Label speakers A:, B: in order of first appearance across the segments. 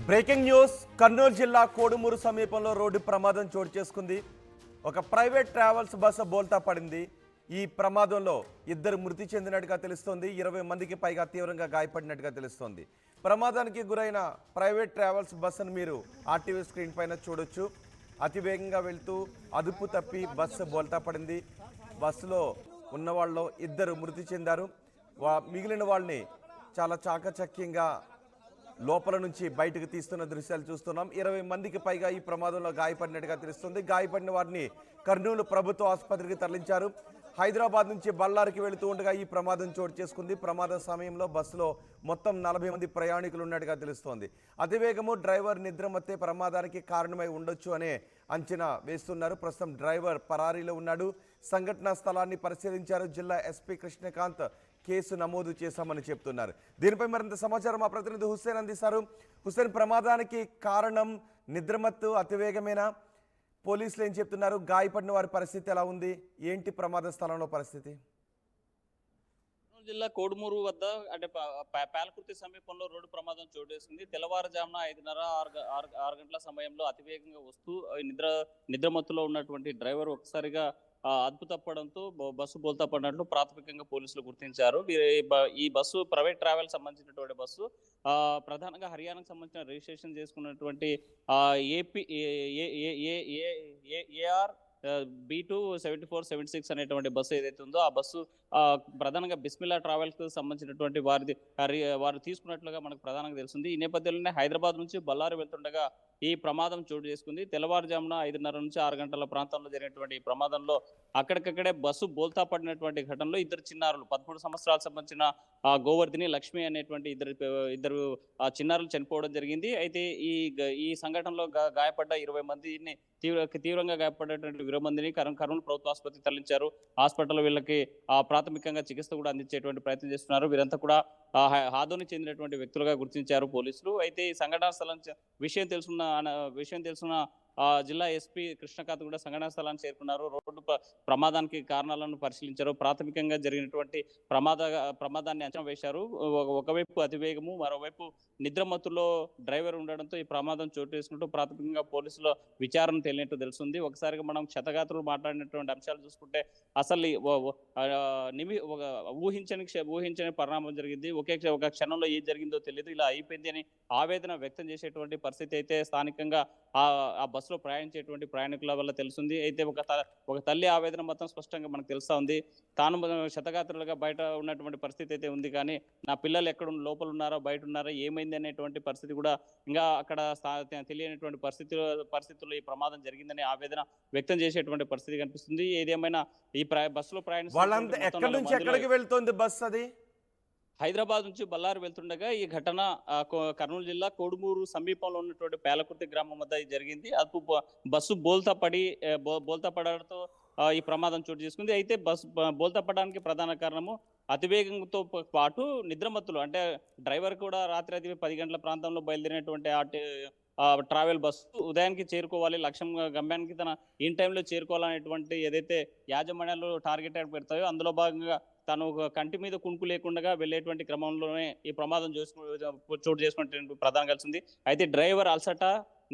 A: Breaking news Kurnool జిల్లా కోడుమూరు సమీపంలో road ప్రమాదం చోటు చేసుకుంది. ఒక ప్రైవేట్ ట్రావెల్స్ బస్సు బోల్తా పడింది. ఈ ప్రమాదంలో ఇద్దరు మృతి చెందినట్టుగా తెలుస్తోంది. 20 మందికి పైగా తీవ్రంగా గాయపడినట్టుగా తెలుస్తోంది. ప్రమాదానికి గురైన ప్రైవేట్ ట్రావెల్స్ బస్సును మీరు ఆర్టీవీ స్క్రీన్ పైన చూడొచ్చు. అతివేగంగా వెళ్తూ అదుపు తప్పి బస్సు బోల్తా పడింది. బస్సులో ఉన్న వాళ్ళు ఇద్దరు మృతి చెందారు. మిగిలిన వాళ్ళని చాలా చాకచక్యంగా లోపల నుంచి బయటకు తీస్తున్న దృశ్యాలు చూస్తున్నాం. 20 మందికి పైగా ఈ ప్రమాదంలో గాయపడినట్టుగా తెలుస్తుంది. గాయపడిన వారిని కర్నూలు ప్రభుత్వ ఆసుపత్రికి తరలించారు. హైదరాబాద్ నుంచి బళ్ళారికి వెళుతూ ఉండగా ఈ ప్రమాదం చోటు చేసుకుంది. ప్రమాద సమయంలో బస్సులో మొత్తం 40 మంది ప్రయాణికులు ఉన్నట్టుగా తెలుస్తోంది. అతివేగము, డ్రైవర్ నిద్రమత్తే ప్రమాదానికి కారణమై ఉండొచ్చు అనే అంచనా వేస్తున్నారు. ప్రస్తుతం డ్రైవర్ పరారీలో ఉన్నాడు. సంఘటనా స్థలాన్ని పరిశీలించారు జిల్లా ఎస్పీ కృష్ణకాంత్. కేసు నమోదు చేశామని చెప్తున్నారు. దీనిపై మరింత సమాచారం మా ప్రతినిధి హుస్సేన్ అందిస్తారు. హుస్సేన్, ప్రమాదానికి కారణం నిద్రమత్తు, అతివేగమేనా? పోలీసులు ఏం చెప్తున్నారు? గాయపడిన వారి పరిస్థితి ఎలా ఉంది? ఏంటి ప్రమాద స్థలంలో పరిస్థితి?
B: జిల్లా కోడుమూరు వద్ద అంటే పాలకుర్తి సమీపంలో రోడ్డు ప్రమాదం చోటు చేసుకుంది. తెల్లవారుజామున 5:30-6 గంటల సమయంలో అతివేగంగా వస్తూ నిద్రమత్తులో ఉన్నటువంటి డ్రైవర్ ఒకసారిగా అదుపు తప్పడంతో బస్సు బోల్తా పడినట్లు ప్రాథమికంగా పోలీసులు గుర్తించారు. ఈ బస్సు ప్రైవేట్ ట్రావెల్ సంబంధించినటువంటి బస్సు ప్రధానంగా హర్యానాకు సంబంధించిన రిజిస్ట్రేషన్ చేసుకున్నటువంటి ఏపీ ఏఆర్ B2 7476 అనేటువంటి బస్సు ఏదైతే ఉందో ఆ బస్సు ప్రధానంగా బిస్మిల్లా ట్రావెల్స్ కు సంబంధించినటువంటి వారు తీసుకున్నట్లుగా మనకు ప్రధానంగా తెలుస్తుంది. ఈ నేపథ్యంలోనే హైదరాబాద్ నుంచి బళ్ళారి వెళ్తుండగా ఈ ప్రమాదం చోటు చేసుకుంది. తెల్లవారుజామున 5:30 నుంచి 6 గంటల ప్రాంతంలో జరిగినటువంటి ఈ ప్రమాదంలో అక్కడికక్కడే బస్సు బోల్తా పడినటువంటి ఘటనలో ఇద్దరు చిన్నారులు 13 సంవత్సరాలకు సంబంధించిన గోవర్ధిని, లక్ష్మి అనేటువంటి ఇద్దరు చిన్నారులు చనిపోవడం జరిగింది. అయితే ఈ సంఘటనలో గాయపడ్డ 20 మందిని తీవ్రంగా గాయపడేటువంటి 20 మందిని కర్నూలు ప్రభుత్వ ఆసుపత్రికి తరలించారు. హాస్పిటల్లో వీళ్ళకి ప్రాథమికంగా చికిత్స కూడా అందించేటువంటి ప్రయత్నం చేస్తున్నారు. వీరంతా కూడా హాదోని చెందినటువంటి వ్యక్తులుగా గుర్తించారు పోలీసులు. అయితే ఈ సంఘటనా స్థలం విషయం తెలుసున్న జిల్లా ఎస్పీ కృష్ణకాంత్ కూడా సంఘటనా స్థలాన్ని చేరుకున్నారు. రోడ్డు ప్రమాదానికి కారణాలను పరిశీలించారు. ప్రాథమికంగా జరిగినటువంటి ప్రమాదాన్ని అంచనా వేశారు. ఒకవైపు అతివేగము, మరోవైపు నిద్రమత్తులో డ్రైవర్ ఉండడంతో ఈ ప్రమాదం చోటు చేసుకుంటూ ప్రాథమికంగా పోలీసుల విచారణ తెలియనట్టు తెలుస్తుంది. ఒకసారిగా మనం క్షతగాత్రులు మాట్లాడినటువంటి అంశాలు చూసుకుంటే అసలు ఊహించని పరిణామం జరిగింది. ఒక క్షణంలో ఏం జరిగిందో తెలియదు, ఇలా అయిపోయింది అని ఆవేదన వ్యక్తం చేసేటువంటి పరిస్థితి అయితే స్థానికంగా ఆ బస్సులో ప్రయాణించేటువంటి ప్రయాణికుల వల్ల తెలుస్తుంది. అయితే ఒక తల్లి ఆవేదన మొత్తం స్పష్టంగా మనకు తెలుస్తా ఉంది. తాను క్షతగాత్రులుగా బయట ఉన్నటువంటి పరిస్థితి అయితే ఉంది, కానీ నా పిల్లలు ఎక్కడ లోపల ఉన్నారో బయట ఉన్నారో ఏమైంది అనేటువంటి పరిస్థితి కూడా ఇంకా అక్కడ తెలియనటువంటి పరిస్థితుల్లో ఈ ప్రమాదం జరిగిందని ఆవేదన వ్యక్తం చేసేటువంటి పరిస్థితి కనిపిస్తుంది. ఏదేమైనా ఈ బస్సులో
A: వాళ్ళంతా ఎక్కడి నుంచి ఎక్కడికి వెళ్తుంది బస్సు? అది
B: హైదరాబాద్ నుంచి బళ్ళారి వెళ్తుండగా ఈ ఘటన కర్నూలు జిల్లా కోడుమూరు సమీపంలో ఉన్నటువంటి పేలకుర్తి గ్రామం వద్ద జరిగింది. బస్సు బోల్తా పడడంతో ఈ ప్రమాదం చోటు చేసుకుంది. అయితే బోల్తా పడడానికి ప్రధాన కారణము అతివేగంతో పాటు నిద్రమత్తులు, అంటే డ్రైవర్ కూడా రాత్రి 10 గంటల ప్రాంతంలో బయలుదేరినటువంటి ట్రావెల్ బస్సు ఉదయానికి చేరుకోవాలి, లక్ష్యం గమ్యానికి తన ఇన్ టైంలో చేరుకోవాలనేటువంటి ఏదైతే యాజమాన్యాలు టార్గెట్ పెడతాయో అందులో భాగంగా తను కంటి మీద కునుకు లేకుండా వెళ్ళేటువంటి క్రమంలోనే ఈ ప్రమాదం చోటు చేసుకున్నటువంటి ప్రధానం కలిసింది. అయితే డ్రైవర్ అలసట,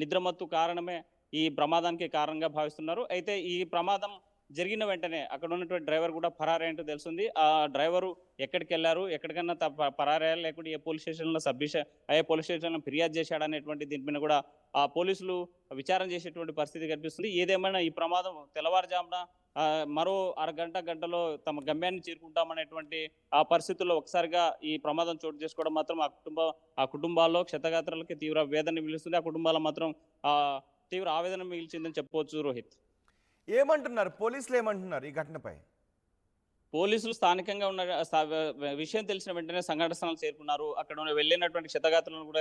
B: నిద్రమత్తు కారణమే ఈ ప్రమాదానికి కారణంగా భావిస్తున్నారు. అయితే ఈ ప్రమాదం జరిగిన వెంటనే అక్కడ ఉన్నటువంటి డ్రైవర్ కూడా పరారైనట్టు తెలుస్తుంది. ఆ డ్రైవరు ఎక్కడికి వెళ్ళారు, ఎక్కడికన్నా పరారయ్యారు, లేకుంటే ఏ పోలీస్ స్టేషన్లో ఫిర్యాదు చేశాడు అనేటువంటి దీనిపైన కూడా పోలీసులు విచారణ చేసేటువంటి పరిస్థితి కనిపిస్తుంది. ఏదేమైనా ఈ ప్రమాదం తెల్లవారుజామున మరో గంటలో తమ గమ్యాన్ని చేరుకుంటామనేటువంటి ఆ పరిస్థితుల్లో ఒకసారిగా ఈ ప్రమాదం చోటు చేసుకోవడం మాత్రం ఆ కుటుంబాల్లో క్షతగాత్రులకి తీవ్ర వేదన మిగులుస్తుంది. ఆ కుటుంబాల్లో మాత్రం తీవ్ర ఆవేదన మిగిల్చిందని చెప్పవచ్చు. రోహిత్,
A: ఏమంటున్నారు పోలీసులు? ఏమంటున్నారు ఈ ఘటనపై?
B: పోలీసులు స్థానికంగా ఉన్న విషయం తెలిసిన వెంటనే సంఘటన స్థలానికి చేరుకున్నారు. అక్కడ వెళ్ళినటువంటి క్షతగాత్రులను కూడా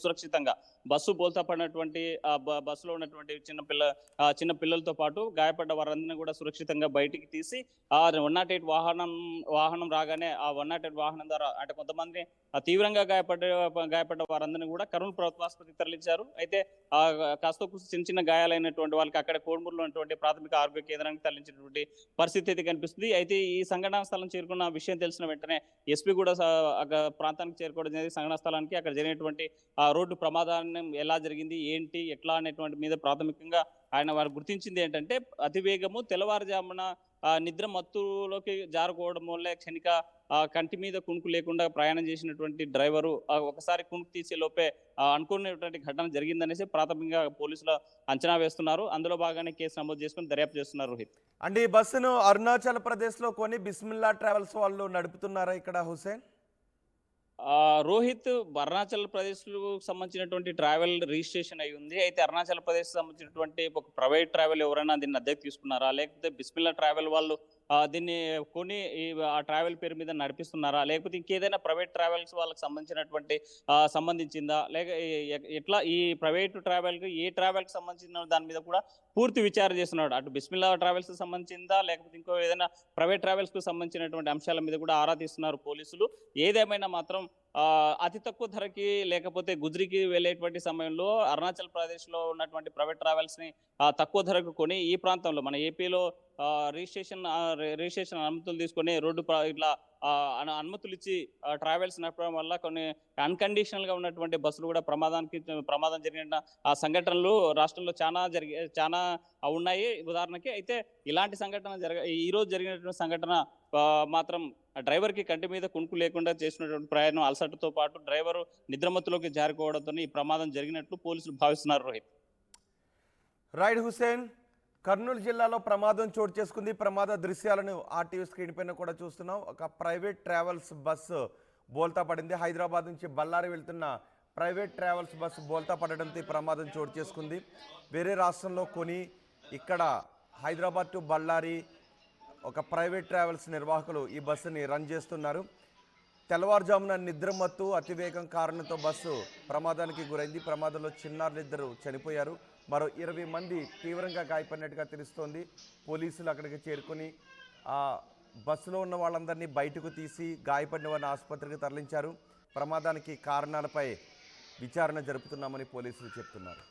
B: సురక్షితంగా బస్సు బోల్తా పడినటువంటి బస్సులో ఉన్నటువంటి చిన్న పిల్లలతో పాటు గాయపడ్డ వారందరినీ కూడా సురక్షితంగా బయటికి తీసి 108 వాహనం రాగానే ఆ 108 వాహనం ద్వారా అంటే కొంతమంది తీవ్రంగా గాయపడ్డ వారందరినీ కూడా కర్నూలు ప్రభుత్వ ఆసుపత్రికి తరలించారు. అయితే కాస్త చిన్న గాయాలైనటువంటి వాళ్ళకి అక్కడ కోడుమూరులో ఉన్నటువంటి ప్రాథమిక ఆరోగ్య కేంద్రానికి తరలించినటువంటి పరిస్థితి అయితే కనిపిస్తుంది. అయితే ఈ సంఘటనా స్థలం చేరుకున్న విషయం తెలిసిన వెంటనే ఎస్పీ కూడా ప్రాంతానికి చేరుకోవడం జరిగింది. సంఘటనా స్థలానికి అక్కడ జరిగినటువంటి రోడ్డు ప్రమాదాన్ని ఎలా జరిగింది, ఏంటి, ఎట్లా అనేటువంటి మీద ప్రాథమికంగా వారు గుర్తించింది ఏంటంటే అతివేగము, తెల్లవారుజామున నిద్ర మత్తులోకి జారుకోవడం వల్లే క్షణిక కంటి మీద కునుకు లేకుండా ప్రయాణం చేసినటువంటి డ్రైవరు ఒకసారి కునుకు తీసే లోపే అనుకున్నటువంటి ఘటన జరిగిందనేసి ప్రాథమికంగా పోలీసులు అంచనా వేస్తున్నారు. అందులో భాగానే కేసు నమోదు చేసుకుని దర్యాప్తు చేస్తున్నారు. రోహిత్,
A: అంటే ఈ బస్సును అరుణాచల్ ప్రదేశ్లో కొని బిస్మిల్లా ట్రావెల్స్ వాళ్ళు నడుపుతున్నారా ఇక్కడ హుసేన్?
B: రోహిత్, అరుణాచల్ ప్రదేశ్ సంబంధించినటువంటి ట్రావెల్ రిజిస్ట్రేషన్ అయి ఉంది. అయితే అరుణాచల్ ప్రదేశ్ సంబంధించినటువంటి ఒక ప్రైవేట్ ట్రావెల్ ఎవరైనా దీన్ని అద్దెకు తీసుకున్నారా, లేకపోతే బిస్మిల్లా ట్రావెల్ వాళ్ళు దీన్ని కొని ఆ ట్రావెల్ పేరు మీద నడిపిస్తున్నారా, లేకపోతే ఇంకేదైనా ప్రైవేట్ ట్రావెల్స్ వాళ్ళకి సంబంధించిందా, లేక ఎట్లా ఈ ప్రైవేట్ ట్రావెల్కి ఏ ట్రావెల్కి సంబంధించిన దాని మీద కూడా పూర్తి విచారణ చేస్తున్నాడు. అటు బిస్మిల్లా ట్రావెల్స్ సంబంధించిందా, లేకపోతే ఇంకో ఏదైనా ప్రైవేట్ ట్రావెల్స్కు సంబంధించినటువంటి అంశాల మీద కూడా ఆరా తీస్తున్నారు పోలీసులు. ఏదేమైనా మాత్రం అతి తక్కువ ధరకి లేకపోతే గుజ్రికి వెళ్ళేటువంటి సమయంలో అరుణాచల్ ప్రదేశ్లో ఉన్నటువంటి ప్రైవేట్ ట్రావెల్స్ని తక్కువ ధరకు కొని ఈ ప్రాంతంలో మన ఏపీలో రిజిస్ట్రేషన్ అనుమతులు తీసుకొని రోడ్డు ఇట్లా అనుమతులు ఇచ్చి ట్రావెల్స్ నడపడం వల్ల కొన్ని అన్కండిషనల్ గా ఉన్నటువంటి బస్సులు కూడా ప్రమాదం జరిగిన సంఘటనలు రాష్ట్రంలో చాలా ఉన్నాయి. ఉదాహరణకి అయితే ఇలాంటి సంఘటన ఈ రోజు జరిగినటువంటి సంఘటన మాత్రం డ్రైవర్ కి కంటి మీద కునుకు లేకుండా చేసినటువంటి ప్రయాణం అలసటతో పాటు డ్రైవరు నిద్రమత్తులోకి జారుకోవడంతో ఈ ప్రమాదం జరిగినట్లు పోలీసులు భావిస్తున్నారు. రోహిత్,
A: రైట్ హుసేన్, కర్నూలు జిల్లాలో ప్రమాదం చోటు చేసుకుంది. ప్రమాద దృశ్యాలను ఆర్టీవీ స్క్రీన్ పైన కూడా చూస్తున్నాం. ఒక ప్రైవేట్ ట్రావెల్స్ బస్సు బోల్తా పడింది. హైదరాబాద్ నుంచి బళ్ళారి వెళ్తున్న ప్రైవేట్ ట్రావెల్స్ బస్సు బోల్తా పడడంతో ఈ ప్రమాదం చోటు చేసుకుంది. వేరే రాష్ట్రంలో కొని ఇక్కడ హైదరాబాద్ టు బళ్ళారి ఒక ప్రైవేట్ ట్రావెల్స్ నిర్వాహకులు ఈ బస్సుని రన్ చేస్తున్నారు. తెల్లవారుజామున నిద్రమత్తు అతివేగం కారణంతో బస్సు ప్రమాదానికి గురైంది. ప్రమాదంలో చిన్నారులిద్దరూ చనిపోయారు. మరో 20 మంది తీవ్రంగా గాయపడినట్టుగా తెలుస్తోంది. పోలీసులు అక్కడికి చేరుకొని బస్సులో ఉన్న వాళ్ళందరినీ బయటకు తీసి గాయపడిన వారిని ఆసుపత్రికి తరలించారు. ప్రమాదానికి కారణాలపై విచారణ జరుపుతున్నామని పోలీసులు చెప్తున్నారు.